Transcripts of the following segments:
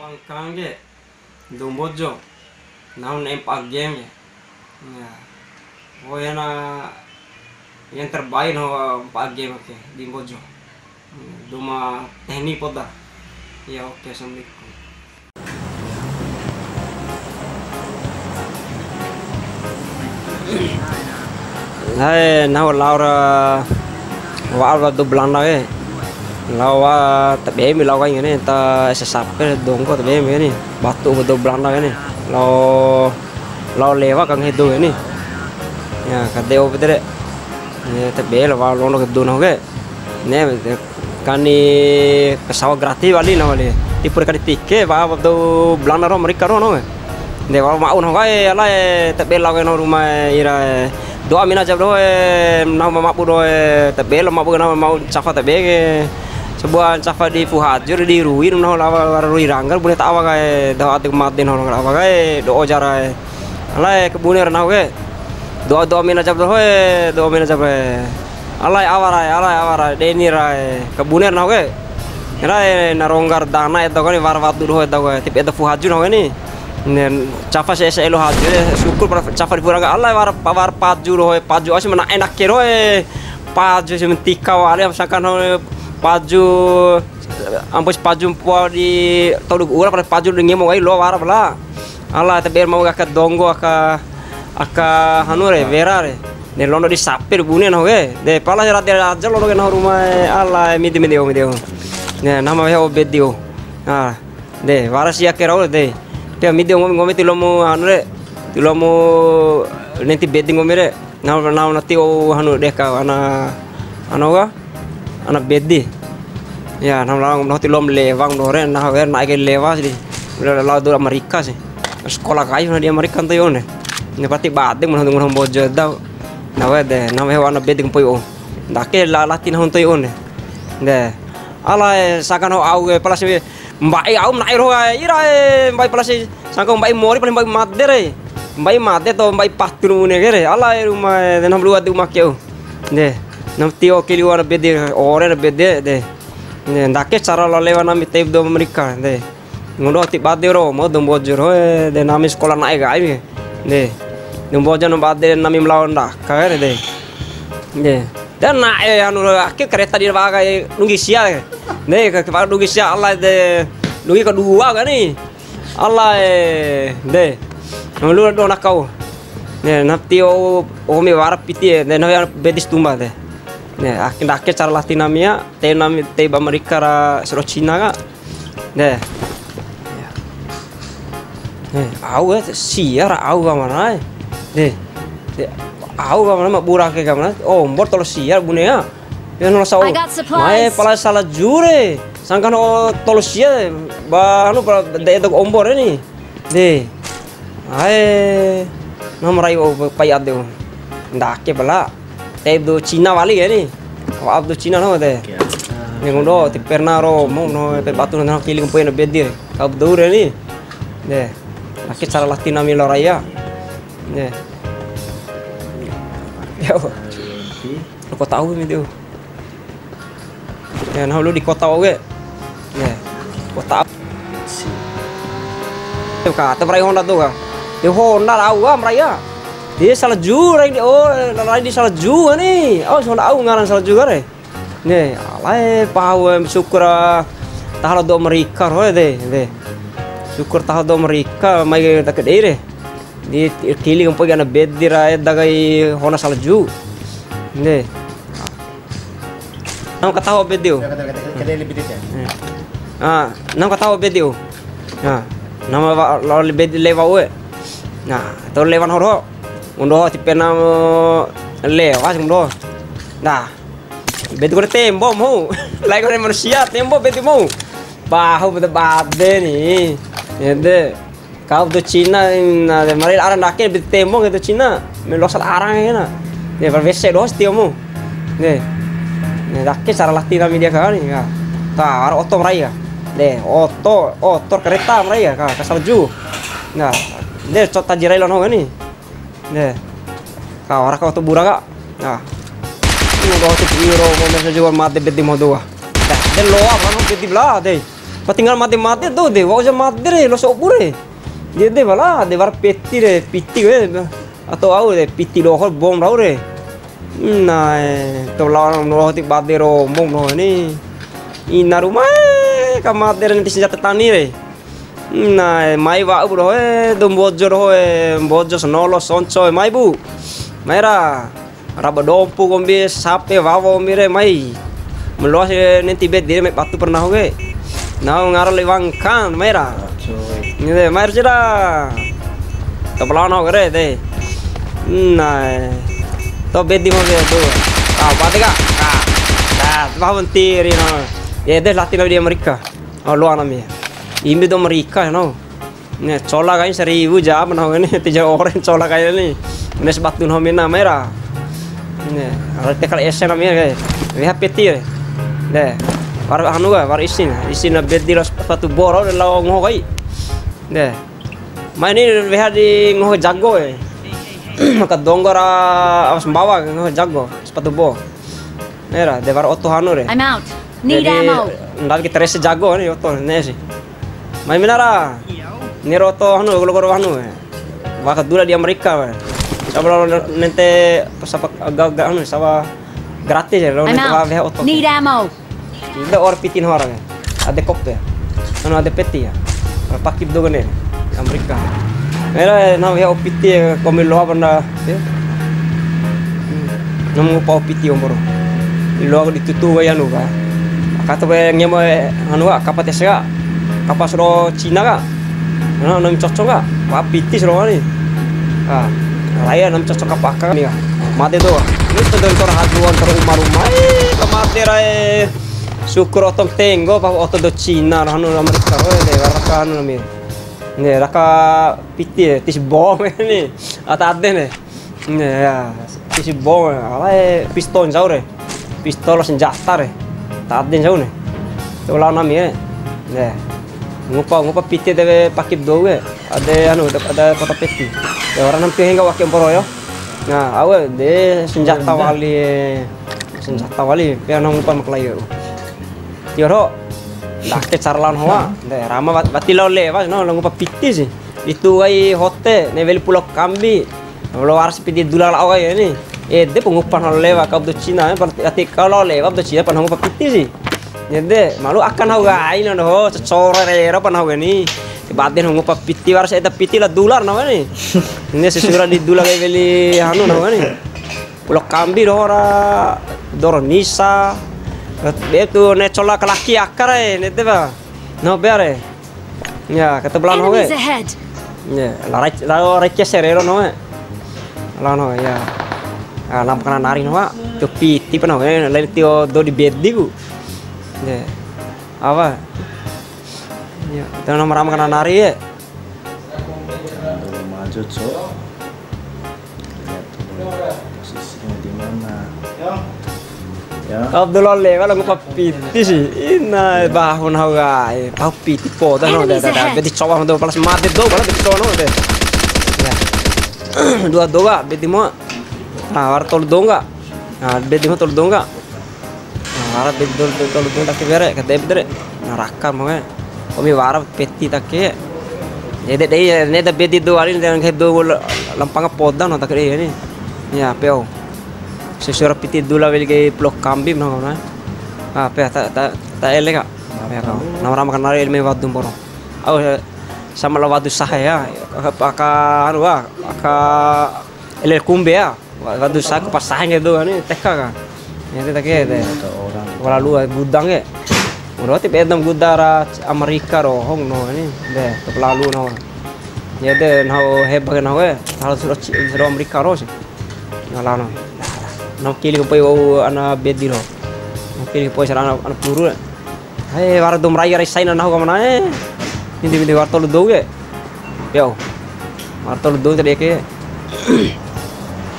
Wangkange Dombojo naon empat game ya. Oh ya yang terbaik no empat game oke di Bojo. Duma teknik poda. Ya oke assalamualaikum. Hai naon Laura wa do Belanda ke. Lawa tabe mi lawa ini ta sesape dongko tabe mi ini batu do Belanda ini. Lao lewa kang hidu ini. Ya kadeo betere. Tabe lawa lono kedu no ke. Ne kani pesawat gratis wali na wali. Tipur kali tiket ba do Belanda ro Amerika ro no. Ne wa mau no kae ala tabe lawa no rumah ira doa mina jab do na mapu do tabe lo mapu na mau cafa tabe sebuah cafa di Fuhajur di ruin no lawa rui ranggal boleh tawa kae doa atik matin no lawa kae do ojara ala kebuner na ke doa mina jab do doa mina jab alai awara deni rai kebuner na ke rai naronggar dana itu kan war watu do itu tip itu Fuhajur no ini nen cafa se elo hajur syukur cafa di puraga Allah war paju roh paju asih mana enak ke roh paju sementika wali misalkan paju ampus paju po di toluk ura pada paju dengi mau lo war bala Allah teber mau ka donggo aka hanure vera re ne lono di sapir bune no ge de pala rate aja lono ke rumah Allah midi ne nama he obedio ah de waras ya ke ro de dia midi ngome tilomu hanure tilomu nanti bedding ngome re na nanti o hanu deka ana beddi ya nam lang no tilom lewang dore na wer na ke lewas di la do Amerika sih sekolah kayu di Amerika to yone ne pati badeng mun Bojo da na we de nam he ana bedding poyo dake la latin hon to yone de ala sakano au pelas mbai au na iro ira mbai pelas sangko mbai mori paling mbai madere mbai mate to mbai patru ne gere ala rumah de nam luat rumah keu de nam tio kili wana bede ore bede de ndake cara lewa nami teb do Amerika de ngono ti bade ro mo dum Bojo ro de nami sekolah naik gai de dum Bojo no bade nami melawan dah kae de dan naik anu ke kereta di bagai nunggi sia de ke nunggi sia Allah de nunggi kedua kan nih Allah de lu do nakau ne naptio omi warap piti de no bedis tumba de ne akin dake cara Latinamia te nami te Amerika ra sero Cina ga de au siar au gamana de au gamana mabura ke gamana oh mbor tolo siar bunea ya no sao mae pala salah jure sangkan tolo siar ba anu de do ombor ini de ai nomrai o payat de ndake bala te do Cina wali ya ni ab do Cina no de ngono ti pernaro mo no pe batu no kiling poin bedir kab dure ni de laki cara Latinami loraya de yo lu tahu ini dia ya nah lu di kota oge ya kota kata merai Honda tuh kan di Honda tahu ah meraya dia salju rai oh rai di salju nih oh Honda tahu ngaran salju kan nih alai paham syukur tahal do Amerika roh deh syukur tahal do Amerika mai tak deh di kili ngompo gana beddi rai dagai Honda salju nih nam katawa bedio nam katawa bedio nama lo lebih lewa we nah to lewan horo undo tipena lewas undo nah bedu ko tembo mo like ko manusia tembo bedu mo bahu bedu bade ni ende kau do Cina na de mari aran dake bedu tembo gitu Cina melosal arang na de verse dos tio mo de dake cara Latinamia dia kan ya ta ar otom raya de otor kereta mereka ka salju nah de cota jirai lono ini de ka ora ka to buraga nah do to biro mo mesa jual mate bedi mo doa de loa kan bedi bla de tinggal mati-mati tuh deh, wah usah mati deh, lo sok pure. Dia deh malah, deh war peti deh, piti gue, atau aku deh piti dohol bom rau deh. Nah, tuh lawan lo tik bade rombong no ini. Ina rumah, kamat deh nanti senjata tani deh. Nah, mai wa bro, dom bojo bojo senolo sonco, mai bu, mai ra, raba dompu kombi sape wawo mire mai. Meluas nanti bed dia mai batu pernah gue. Nah, ngarang lewang kan, merah. Ini deh, merah cerah. Kebelaan aku deh. Nah, to bedi mau dia tuh. Apa tiga? Nah, bahan tiri no. Ya deh latih di Amerika. Oh luar namanya. Ini tuh Amerika no. Nih, cola kain 1000 jam no ini 3 orang cola kain ini. Ini sebatu no mina merah. Nih, kalau tekal esen namanya kayak. Lihat peti deh. Deh. War anu ga war isin bed di sepatu boro dan lawa ngoho kai deh main ini lihat di ngoho jago maka donggora awas bawa ngoho jago sepatu bo nera de war oto hanu re I'm out. Need ammo. ndal kita rese jago nih oto nesi main minara ni roto hanu golo hanu waka dula di Amerika sabalo nente pasapak agak anu sawa gratis ya lo nente wa oto Need ammo. Ada orang pitin orang ya, ada kokte, anu ada peti ya, pakip dogan ya, Amerika. Era nama ya opiti komil loha pernah, nama upah opiti omboro, loha ditutu gaya anu ka, kata be ngemo anu ka kapat ya, kapas ro Cina ka, nama cocok ka, opiti sero ni, raya nama cocok kapak ka ni ka, mati doa, ini tuh orang haduan terus rumah, kemati raya. Syukur otong tenggo pa oto do Cina hanu Amerika de raka hanu namir ne raka piti tis bom ni ata ade ne ya tis bom ala piston jaure pistol senjata re ta ade jaune to la namir ne ngupa piti de pakip do we ada anu ada kota peti ya orang nampi hingga wakim poroyo nah awe de senjata wali pe anu ngupa maklayo Tioro, dah kecarlan hoa, deh rama batilau lewas, no langu papiti sih. Itu ay hote, nevel Pulau Kambi, kalau harus piti dula lau ay ini. Deh pengupan hal lewa kau do Cina, berarti kalau lewa do Cina panah papiti sih. Deh malu akan hau gay, no ho, cocor era panah ini. Batin hungu papiti harus ada piti lah dolar nama ini. Ini sesuatu di dolar kayak beli anu nama ini. Pulau Kambi dora, Nisa. Itu necola kelaki akar nete ba no beare ya kata belan ho ya la recce serero no la no ya lam kana nari no to piti pano lain tio do di bedi ku ya apa ya itu nomor ram kana nari ya maju cok posisinya di mana Abdullah kalau ngupa piti sih, ina bahun hawa, bau piti po, dah no, dah, beti coba untuk palas mati do, kalau beti coba no, deh, ya, dua doga, beti mau, war tol dongga, beti mau tol dongga, war beti tol dongga tak kebere, kata beti neraka mau, kami war peti tak ke, jadi deh, ini dah beti do hari ini dengan do lampang poda no tak kiri ini, ya peo. Sesuara piti dula belge Pulau Kambi no na pe ta ele ka pe ka na ram kan nari me wadu boro au sama la wadu sahaya aka anu aka ele kumbe ya wadu sah pas sahange do ani teka ka ya te take de wala lu gudang ya uro te bedam gudara Amerika ro hong no ani de to lalu no ya de no hebag no we hal suro Amerika ro si ngala no no kili ko payo ana bedi no kili ko sara ana puru hai war dum raya resai na ho kamana hindi war tolu doge yo war tolu do tadi ke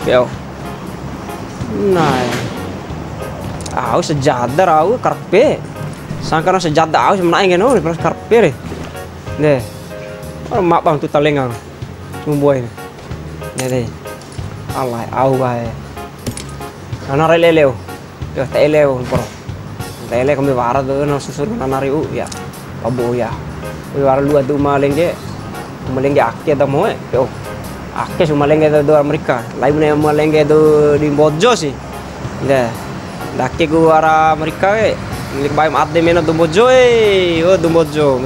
yo nah au sejada au karpe sangkana sejada au semenaing no pas karpe re ne mak bang tu talengang cumboy ne deh alai au bae ana releleo yo teleo por tele kami warat do no susur nanari u ya Abo ya. War lu adu malengge akke da moe. Yo. Akke su malengge do Amerika. Lain ne malengge do di Bojo sih. Nda. Dakke gu ara Amerika ke. Milik bae mat de mena do Bojo oh do Bojo.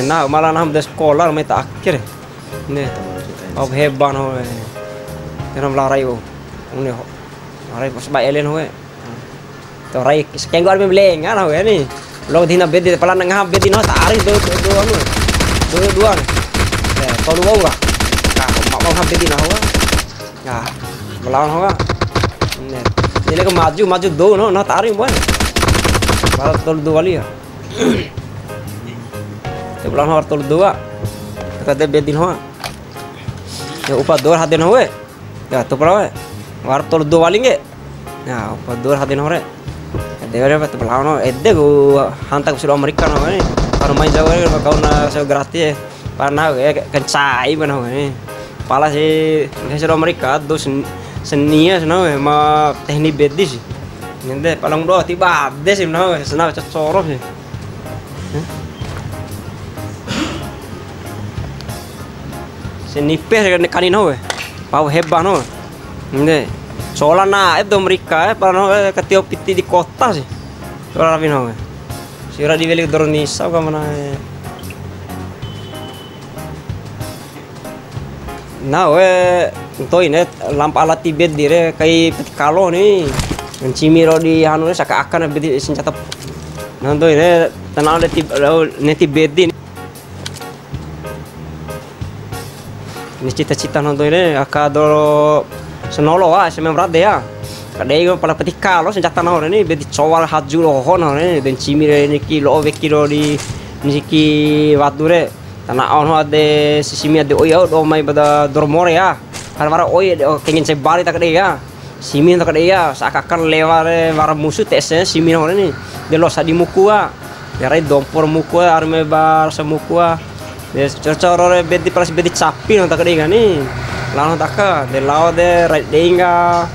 Nah, malah nam de sekolah mai tak akhir. Nih. Ob heban ho. Yang larai ho. Ini ho. Larai pas bae elen ho. To rai sekian gua beleng kan ho ni. Lo dina bedi pelan ngah bedi no tarik do anu. Do dua. To lu enggak? Ka mau ngah bedi no ho. Nah, melawan ho. Nih. Ini ke maju do no tarik boy. Baru tol dua kali ya. Sebelah nomor tol dua, kata bedin hoa. Ya upah dua hadin hoa. Ya tu perawe. War tol dua linge. Ya upah dua hadin hoa. Kata apa tu pelau no. Ede gua hantar ke Amerika no ni. Kalau main jauh ni kau nak saya gratis. Parna kencai mana ni. Pala si ke Amerika do senia no ma teknik bedis. Nende palang do tiba des no senang cocoro sih. Senipes kanin ho pau hebat no nde sola na itu mereka para no ketio piti di kota sih sola rapi no sira di beli dornisa ka mana na to ini lampa alat tibet dire kai peti kalo ni cimiro di anu saka akan bedi senjata nanto ini tenang de tibet di ini cita-cita nonton ini akadoro senolo semem rade ya kadai go pala petika lo senjata no ini beti cowal haju lo hono ini dan cimire ini kilo kilo di niki wature tanah on ho ade sisimi ade oyo do mai pada dormore ya karena oyo kengin sebali tak kadai ya simin tak kadai ya sakakan leware wara musuh tese simin ho ini de lo sadi mukua ya rai dompor mukua arme bar semukua des cocoro bedi pas bedi capi no tak kadai ni lawan taka de lao de right denga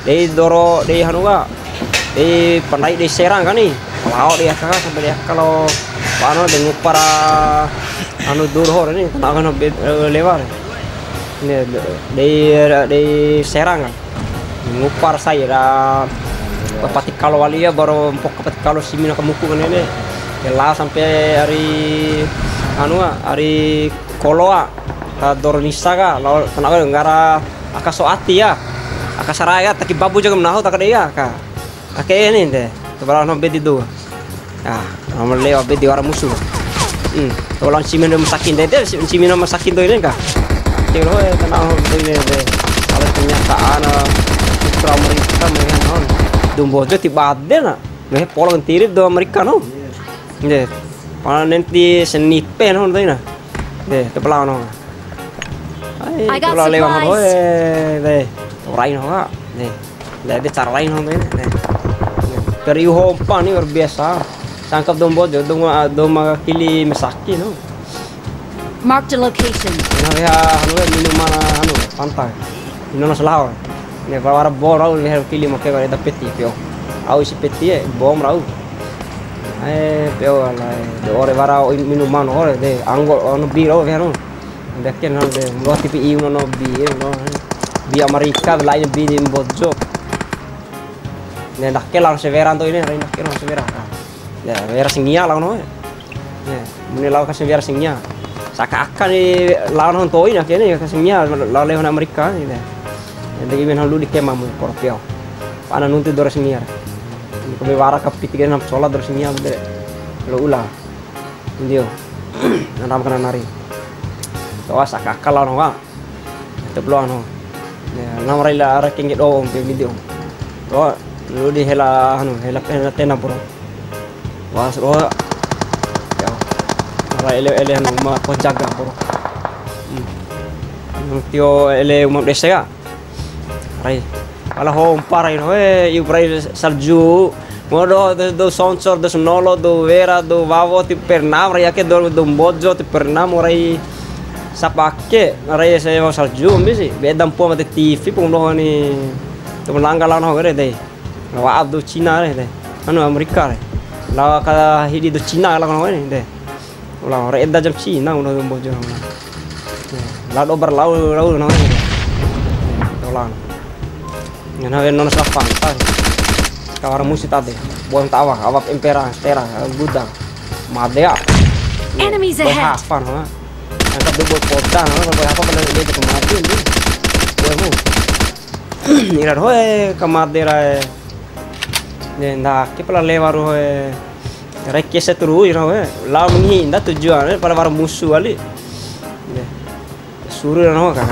de doro de hanuga de pandai de serang kan ni lao dia kakak sampai dia kalau pano de para anu durhor ni tangan lewar ni de serang kan ngupar saya pati kalau walia baru pokok pati kalau simina kemuku kan ini lah sampai hari anu hari koloa dornisa ka law kenapa ngara akasoati ya akasaraya taki babu juga menahu tak ada ya ka ake ini deh sebelah no bedi do ah nomor leo bedi orang musuh tolong simin masakin deh simin masakin do ini ka kilo tenang ini deh kalau kenyataan putra Amerika mereka non dumbojo tiba ada na meh polong tirip do Amerika no deh nanti senipe no deh deh tepelau no I got kalau lewat ho supplies. deh orang no deh lihat dia cara lain no deh dari hompa ni luar biasa tangkap dombojo doma kili mesaki no Marked a location. nah ya anu minuman anu pantai minuman selao ni para borau ni kili make kare dapat pio au si peti bom rau pio ala de ore varao minuman ore de anggo ono biro vero deken no de lo tipi uno no bi Amerika lain bi di Bojo ne dakke lang severan to ini rein dakke lang severa ya vera singia lang no ya muni law ka severa singia saka akan ni lawan hon to ini kene ka singia law le hon Amerika ni de de men hon lu di kema mu korpio pana nunti dor singia ko be wara ka pitigen nam sola dor singia de lo ula ndio nanam kana nari to saka kala no wa te blo no ya namrai la ara kengi do be video to lu di hela anu hela tena bro was ro ya ara ele anu ma ko jaga bro tio ele umam desa ya rai ala hom parai no yu prai salju modo do sponsor do nolo do vera do vavo ti pernam rai ke do Bojo ti pernam rai sapake rai saya salju mbisi bedam po mate TV pung no ni Belanda lawan ho deh. Lawan do Cina deh. Anu Amerika deh. Lawan ka hidi do Cina lawan ho deh. Lawan reda jam Cina uno do bojo. Lawan obar lau no. Lawan. Ngana non sa fanta. Kawar musi tadi. Buang tawa, awak impera, tera, buddha. Madea. Enemies ahead. Hafan ha. Angkat do buat podan, kalau apa pada dia ke mati ni. Buemu. Ira hoye kamadera. Nenda ke pala lewa hoye. Rekke seturu ira hoye. Law mengi nda tujuan pada war musuh ali. Suruh no ka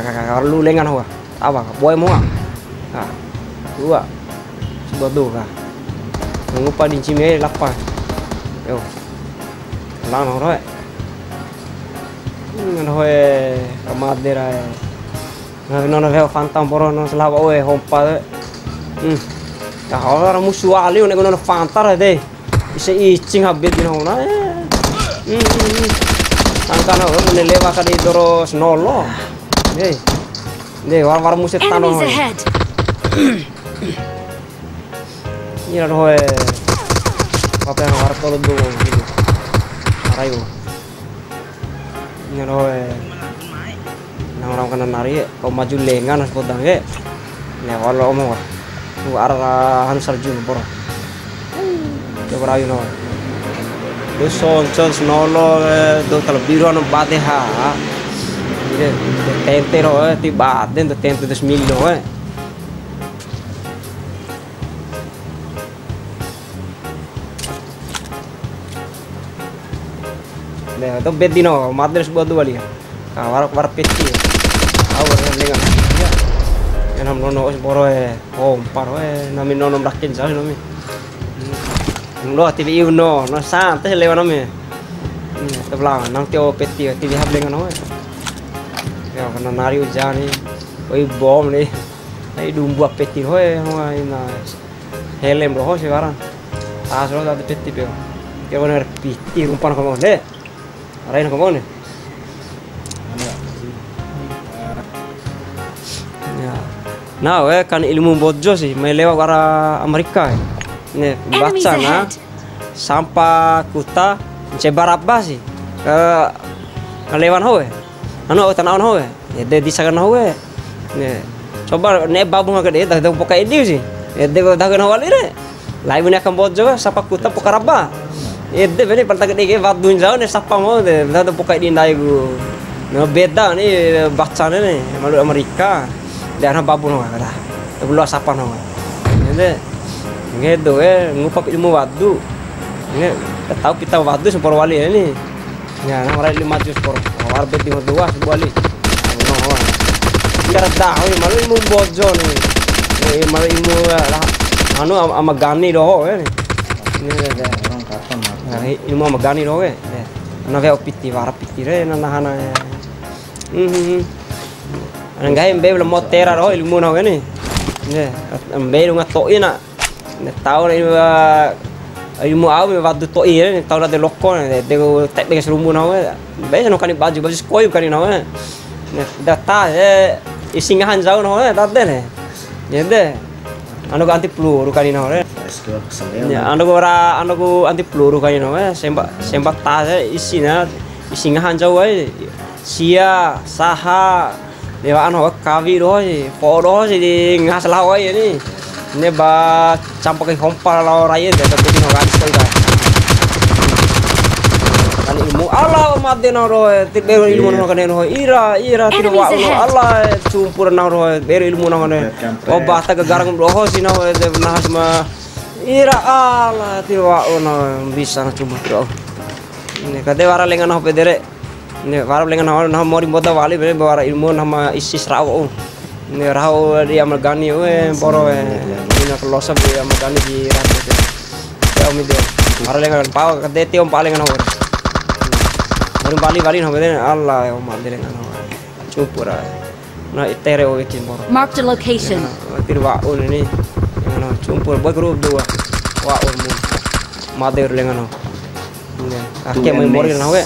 lu lengan ho. Apa boy mo ha. Dua. Sudah do ka. Ngupa di cime lapar. Yo. Lang rồi. Ngan hoye kamadera. Nó veo phantom boro nó slava oe hompa. Ya ora musuh ali ne kono fantar de. Ise icing habit dino na. Angkana ne lewa ka di doros nolo. War musuh tano. Enemies ahead. Ini hoye. Apa yang war tolo do. Arayo. Ini hoye. Orang kena nari, kau maju lengan harus potong ke. Nih kalau omong, tu arah hansar juga bro. Coba ayo no. Do son nolo, do kalau biru anu bade ha. Ini tente no, tiba den do tente 2.000 no. Nih, tu bedino, madres buat dua lihat. War peci. Awar lengan. Ya nam nono boro ompar nami nono rakin sa nami. Lo TV no santai lewan nami. Tablang nang tio peti TV hab lengan no. Ya kana nari ujani. Oi bom ni. Ai dumbu peti hoy na. Helem roho sekarang. Asro da peti pe. Ya benar piti umpan kamu deh. Arain kamu nih. Nah, kan ilmu bojo sih, melewat arah Amerika. Nih, baca na sampai kuta cebar apa sih? Kelewan hoe. Anu tanah hoe. Ya di sana hoe. Nih, coba nih babu ngake dia dah pokai dia sih. Ya dia dah kena wali deh. Lain punya kan bojo sampai kuta pokaraba. Ya dia bener pernah dia wadun jauh nih siapa mau deh. Dah pokai dia naik gu. Nah beda nih baca nih malu Amerika. Dan babu no kata. Belum sapa no. Ini ngedo ngupak ilmu wadu. Ini tahu kita wadu sepor wali ini. Ya nomor 5 sepor. War beti 2 wali. No. Kira tahu malu ilmu bojo nih. Malu ilmu lah. Anu ama gani doh ini. Orang kapan Nah, ilmu ama gani doh ya. Ana veo piti war piti re nana. Enggak embe belum mau tera roh ilmu nau ini. Nih, embe lu ngatoi nak. Tahu ni ilmu awi wadu toi ni tahu ada lokon ni. Dego tak dengan serumu nau. Be no kan baju sekoi kan nau. Nih, data isingahan jauh nau tak ada ni. Jadi, anu anti peluru kan nau. Ya, anu anti peluru kan nau. Sembat tas isinya isingahan jauh sia saha Dewa anu kawi doy, po doy di ngas lawai ini. Ini ba campak hompal law raya dia tapi no kan sekali dah. Kan ilmu Allah mati no roy, tibe ilmu no kan no ira tidak wa no Allah cumpur no roy, ber ilmu no kan. Oh bahta kegarang doho sino de nah sama ira Allah tidak wa no bisa cuma bro. Ini kade wara lengan no pedere. Ini warap lengan nama mori moda wali beri bawa ilmu nama isis rau. Ini rau dia mergani boro ini kelosa dia mergani di rakyat. Ya umi dia. Warap lengan pau kadeti om paling nama. Mori bali nama dia Allah om dia lengan nama. Cupura. Nah itere oikin boro. Mark the location. Tirwa ini nama cumpur buat grup dua. Wa mu. Mader lengan nama. Akhirnya memori nama.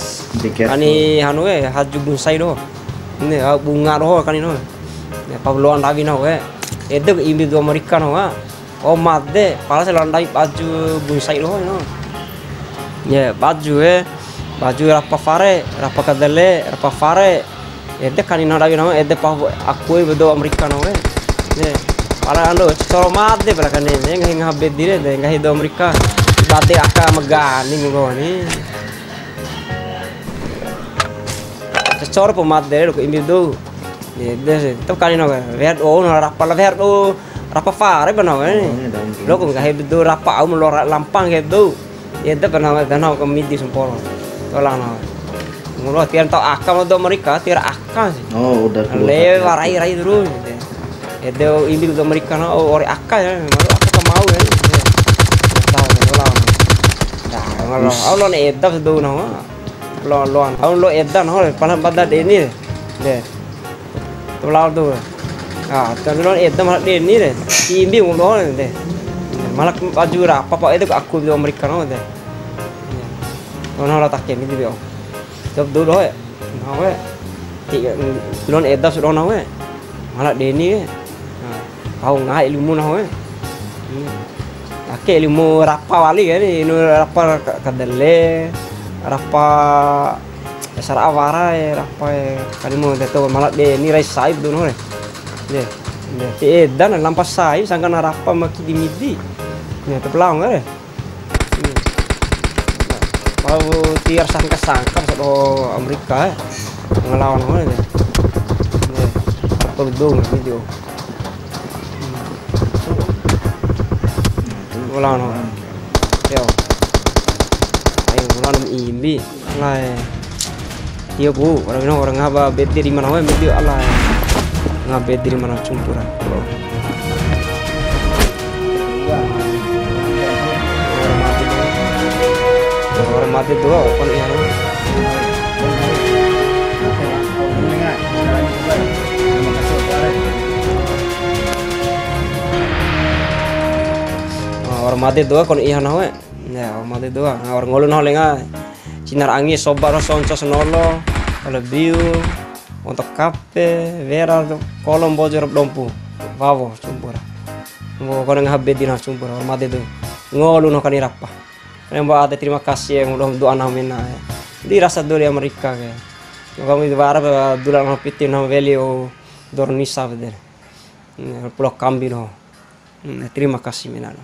Ani hanu haju bonsai do. Ini bunga do kan ini. Ya pabloan rabi no Itu imbi do Amerika no wa. Oh madde, pala se landai baju bunsai lo no. Ya baju rapa kadale, rapa fare. Ede kanina lagi no, ede pa aku do Amerika no we. Ya, pala ando coro madde pala kan ne ngai habet dire de ngai do Amerika. Bate aka megani ngo ni. Coro pemadde lo imbi do. Ede tu kanina ver oh no rapa fare bana we. Lo ko ngai do rapa au melora lampang gitu. Ede pernah danau ke midi semporo. Tolang no. Ngulo tiar tau akam do Amerika, tiar akam sih. Oh, udah keluar. Le warai terus. Ede imbi do Amerika no ore akam ya, malu akam mau ya. Tahu tolang. Dah, ngalo. Au lo ne edap do no. Lo au lo edan no, pala bada deni. De. Tolang do. Ah, kan lo edam malah deni de. Imbi ngulo de. Malah baju rapa pak itu aku do Amerika no de. Nó là tắc cái video chụp đủ rồi nó ấy thì luôn edap sudah nó ấy malah Denny ấy kau ngai ilmu nó ấy pakai ilmu rapa wali kan ini rapa kadale rapa dasar awara rapa kan ilmu itu malah Denny rai saib dulu nih deh dan lampas saib sangkan rapa maki di midi nih terpelang kan kalau tiar sangka soal Amerika ngelawan mana deh apa dong video ngelawan yo ayo ngelawan imbi lah dia bu orang ngaba bete di mana video Allah ngabet di mana cumpuran orang mati dua kon yang orang mati dua kon iya nawe ya orang mati dua orang ngolun hole nga sinar angin sobar sonco senolo lebih untuk kape vera kolom bojor dompu wawo cumpura mau kon ngabe di cumpura orang mati dua ngolun kan irapa Mbak ada terima kasih yang udah doa namanya di rasa dulu Amerika kayak kami di barat dulu nama piti nama value dornisa bener pulau Kambino terima kasih menalo